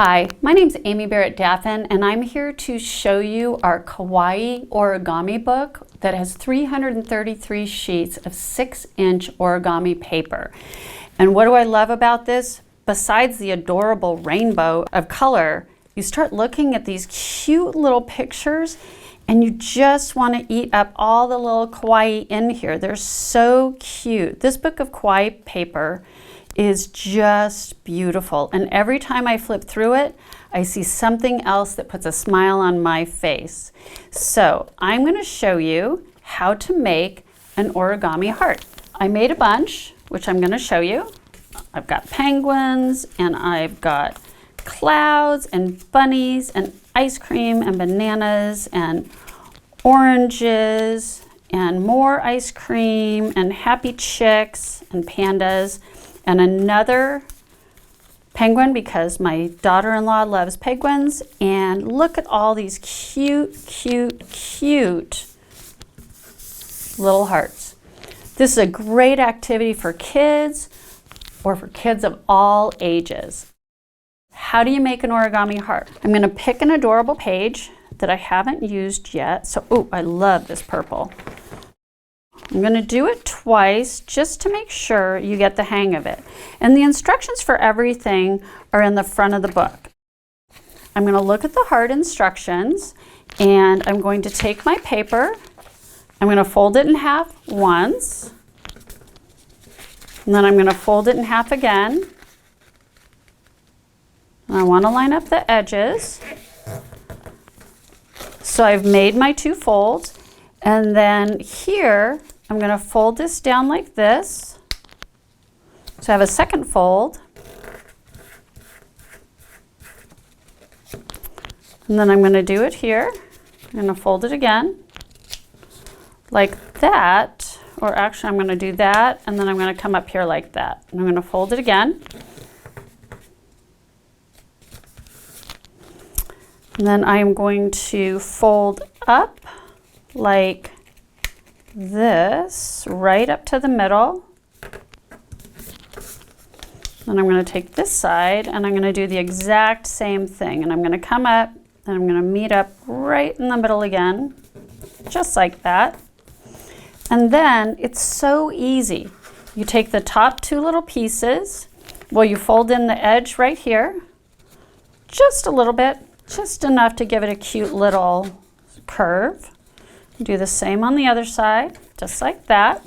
Hi, my name's Amy Barrett Daffin, and I'm here to show you our Kawaii origami book that has 333 sheets of 6-inch origami paper. And what do I love about this? Besides the adorable rainbow of color, you start looking at these cute little pictures and you just want to eat up all the little kawaii in here. They're so cute. This book of Kawaii Paper is just beautiful, and every time I flip through it, I see something else that puts a smile on my face. So I'm going to show you how to make an origami heart. I made a bunch, which I'm going to show you. I've got penguins, and I've got clouds and bunnies and ice cream and bananas and oranges and more ice cream and happy chicks and pandas and another penguin because my daughter-in-law loves penguins. And look at all these cute little hearts. This is a great activity for kids or for kids of all ages. How do you make an origami heart? I'm going to pick an adorable page that I haven't used yet. So, oh, I love this purple. I'm going to do it twice just to make sure you get the hang of it. And the instructions for everything are in the front of the book. I'm going to look at the heart instructions, and I'm going to take my paper. I'm going to fold it in half once, and then I'm going to fold it in half again. And I want to line up the edges. So I've made my two folds, and then here I'm going to fold this down like this. So I have a second fold. And then I'm going to do it here. I'm going to fold it again like that. Or actually I'm going to do that, and then I'm going to come up here like that. And I'm going to fold it again. And then I'm going to fold up like this, right up to the middle. Then I'm going to take this side and I'm going to do the exact same thing. And I'm going to come up and I'm going to meet up right in the middle again, just like that. And then it's so easy. You take the top two little pieces, well, you fold in the edge right here, just a little bit, just enough to give it a cute little curve. Do the same on the other side, just like that.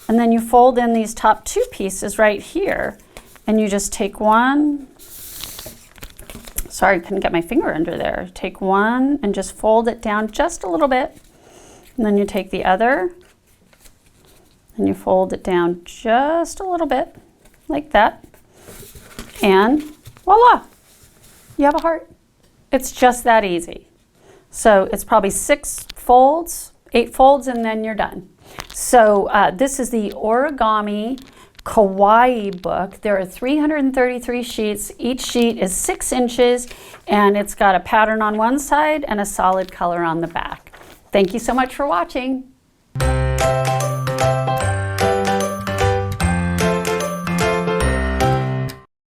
And then you fold in these top two pieces right here, and you just take one. Sorry, I couldn't get my finger under there. Take one and just fold it down just a little bit. And then you take the other and you fold it down just a little bit, like that. And voila, you have a heart. It's just that easy. So it's probably 6 folds, 8 folds, and then you're done. So this is the Origami Kawaii book. There are 333 sheets. Each sheet is 6 inches, and it's got a pattern on one side and a solid color on the back. Thank you so much for watching.